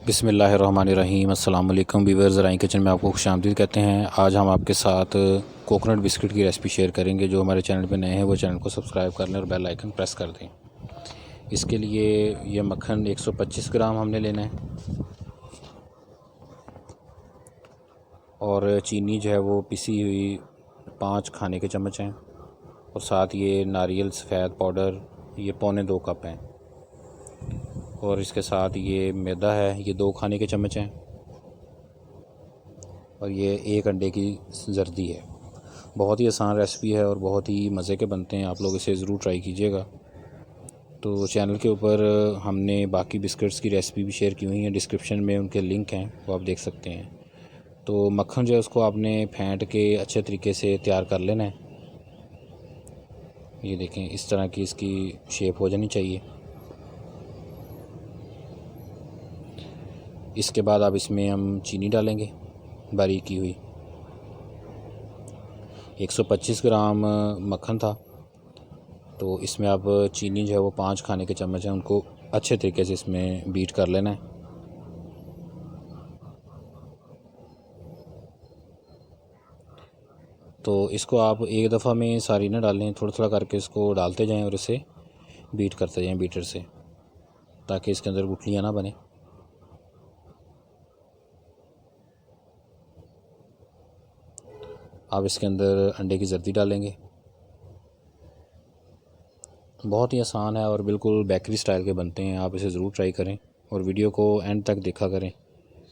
बिस्मिल्लाहिर्रहमानिर्रहीम। अस्सलाम वालेकुम व्यूअर्स, ज़राइन किचन में आपको खुशामदीद कहते हैं। आज हम आपके साथ कोकोनट बिस्किट की रेसिपी शेयर करेंगे। जो हमारे चैनल पे नए हैं वो चैनल को सब्सक्राइब कर लें और बेल आइकन प्रेस कर दें। इसके लिए ये मक्खन 125 ग्राम हमने लेना है और चीनी जो है वो पिसी हुई 5 खाने के चम्मच हैं और साथ ये नारियल सफ़ेद पाउडर ये पौने 2 कप हैं और इसके साथ ये मैदा है, ये 2 खाने के चम्मच हैं और ये 1 अंडे की जर्दी है। बहुत ही आसान रेसिपी है और बहुत ही मज़े के बनते हैं। आप लोग इसे ज़रूर ट्राई कीजिएगा। तो चैनल के ऊपर हमने बाकी बिस्किट्स की रेसिपी भी शेयर की हुई है, डिस्क्रिप्शन में उनके लिंक हैं, वो आप देख सकते हैं। तो मक्खन जो है उसको आपने फेंट के अच्छे तरीके से तैयार कर लेना है। ये देखें, इस तरह की इसकी शेप हो जानी चाहिए। इसके बाद अब इसमें हम चीनी डालेंगे बारीक की हुई। 125 ग्राम मक्खन था तो इसमें अब चीनी जो है वो 5 खाने के चम्मच हैं, उनको अच्छे तरीके से इसमें बीट कर लेना है। तो इसको आप एक दफ़ा में सारी ना डालें, थोड़ा थोड़ा करके इसको डालते जाएं और इसे बीट करते जाएं बीटर से, ताकि इसके अंदर गुठलियाँ ना बने। आप इसके अंदर अंडे की जर्दी डालेंगे। बहुत ही आसान है और बिल्कुल बेकरी स्टाइल के बनते हैं। आप इसे ज़रूर ट्राई करें और वीडियो को एंड तक देखा करें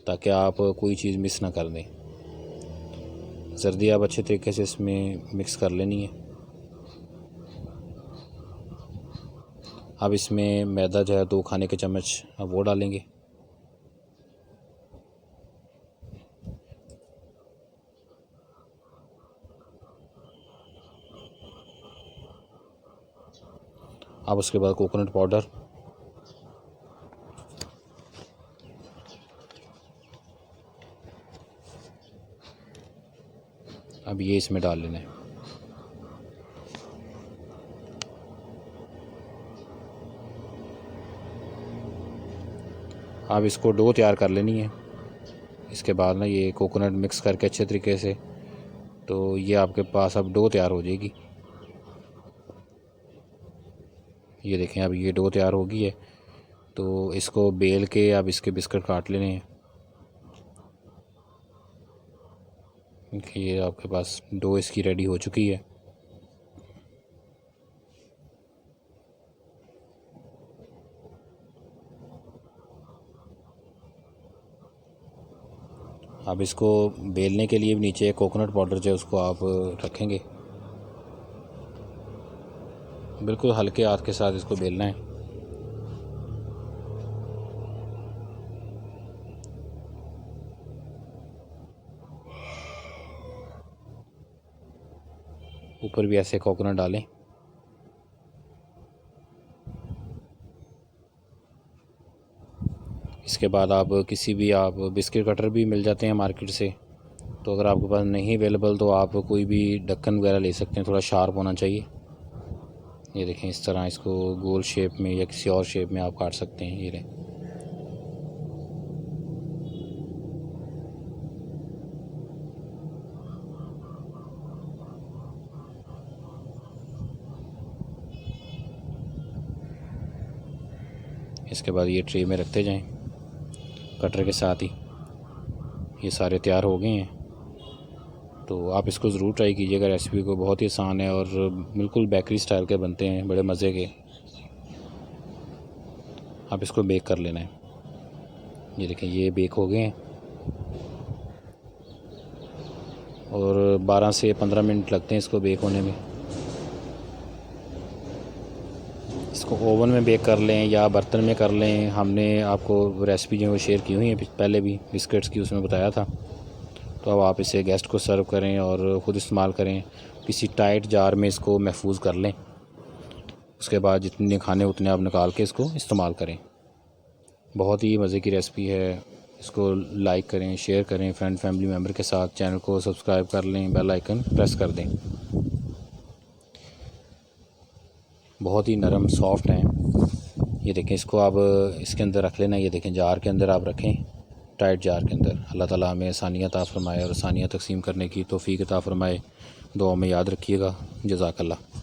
ताकि आप कोई चीज़ मिस ना कर दें। जर्दी आप अच्छे तरीके से इसमें मिक्स कर लेनी है। अब इसमें मैदा जो है 2 खाने के चम्मच अब वो डालेंगे। अब उसके बाद कोकोनट पाउडर, अब ये इसमें डाल लेना है। अब इसको डो तैयार कर लेनी है। इसके बाद ना ये कोकोनट मिक्स करके अच्छे तरीके से, तो ये आपके पास अब डो तैयार हो जाएगी। ये देखें, अब ये डो तैयार हो गई है। तो इसको बेल के अब इसके बिस्किट काट लेने हैं। ये आपके पास डो इसकी रेडी हो चुकी है। अब इसको बेलने के लिए भी नीचे कोकोनट पाउडर जो है उसको आप रखेंगे। बिल्कुल हल्के हाथ के साथ इसको बेलना है। ऊपर भी ऐसे कोकोनट डालें। इसके बाद आप किसी भी आप बिस्किट कटर भी मिल जाते हैं मार्केट से, तो अगर आपके पास नहीं अवेलेबल तो आप कोई भी ढक्कन वगैरह ले सकते हैं, थोड़ा शार्प होना चाहिए। ये देखें, इस तरह इसको गोल शेप में या किसी और शेप में आप काट सकते हैं। ये लें। इसके बाद ये ट्रे में रखते जाएं कटर के साथ ही। ये सारे तैयार हो गए हैं, तो आप इसको ज़रूर ट्राई कीजिएगा। रेसिपी को बहुत ही आसान है और बिल्कुल बेकरी स्टाइल के बनते हैं, बड़े मज़े के। आप इसको बेक कर लेना है। ये देखें, ये बेक हो गए हैं और 12 से 15 मिनट लगते हैं इसको बेक होने में। इसको ओवन में बेक कर लें या बर्तन में कर लें। हमने आपको रेसिपी जो है वो शेयर की हुई है पहले भी बिस्किट्स की, उसमें बताया था। तो अब आप इसे गेस्ट को सर्व करें और ख़ुद इस्तेमाल करें। किसी टाइट जार में इसको महफूज कर लें। उसके बाद जितने खाने उतने आप निकाल के इसको इस्तेमाल करें। बहुत ही मज़े की रेसिपी है। इसको लाइक करें, शेयर करें फ्रेंड फैमिली मेम्बर के साथ। चैनल को सब्सक्राइब कर लें, बेल आइकन प्रेस कर दें। बहुत ही नरम सॉफ्ट हैं। ये देखें, इसको आप इसके अंदर रख लेना। ये देखें, जार के अंदर आप रखें, टाइट जार के अंदर। अल्लाह ताला हमें आसानियाँ अता फ़रमाए और आसानियाँ तकसीम करने की तौफ़ीक अता फ़रमाए। दुआ में याद रखिएगा। जज़ाकल्लाह।